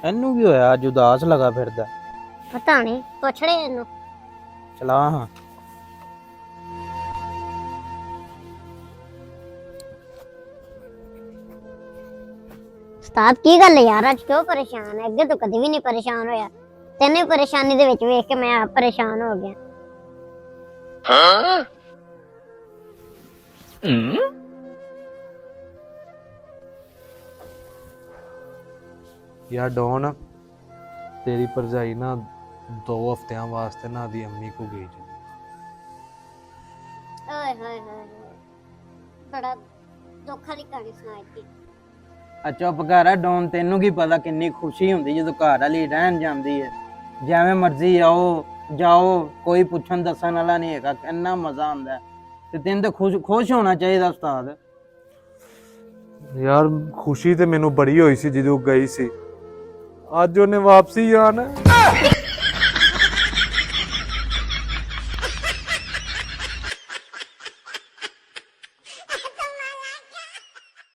ਇਹਨੂੰ ਕੀ ਹੋਇਆ ਅੱਜ ਉਦਾਸ ਲਗਾ ਫਿਰਦਾ? ਪਤਾ ਨਹੀਂ, ਪੁੱਛ ਲੈ ਇਹਨੂੰ। ਚਲਾ ਹਾਂ। ਉਸਤਾਦ ਕੀ ਗੱਲ ਹੈ ਯਾਰ, ਅੱਜ ਕਿਉਂ ਪਰੇਸ਼ਾਨ ਹੈ? ਅੱਗੇ ਤਾਂ ਕਦੇ ਵੀ ਨਹੀਂ ਪਰੇਸ਼ਾਨ ਹੋਇਆ, ਤੈਨੂੰ ਪਰੇਸ਼ਾਨੀ ਦੇ ਵਿੱਚ ਵੇਖ ਕੇ ਮੈਂ ਆਪ ਪਰੇਸ਼ਾਨ ਹੋ ਗਿਆ। यार डॉन तेरी भरजाई ना 2 हफ्तियां वास्ते ना दी अम्मी को गई जी। ਓਏ ਹੋਏ ਹੋਏ, ਬੜਾ ਦੁੱਖ ਵਾਲੀ ਕਹਾਣੀ ਸੁਣਾਈ। ਆ ਚੁੱਪ ਕਰ ਡੋਨ, ਤੈਨੂੰ ਕੀ ਪਤਾ ਕਿੰਨੀ ਖੁਸ਼ੀ ਹੁੰਦੀ ਜਦੋਂ ਘਰ ਵਾਲੀ ਰਹਿਣ ਜਾਂਦੀ ਹੈ। ਜਿਵੇਂ ਮਰਜ਼ੀ ਆਓ ਜਾਓ, ਕੋਈ ਪੁੱਛਣ ਦੱਸਣ ਵਾਲਾ ਨਹੀਂ ਹੈਗਾ, ਇੰਨਾ ਮਜ਼ਾ ਆਉਂਦਾ। ਤੇ ਤੈਨੂੰ ਤਾਂ ਖੁਸ਼ ਹੋਣਾ ਚਾਹੀਦਾ ਉਸਤਾਦ। यार खुशी तो मैनू बड़ी हुई सी जो गई सी, अज उन्हें वापसी आना।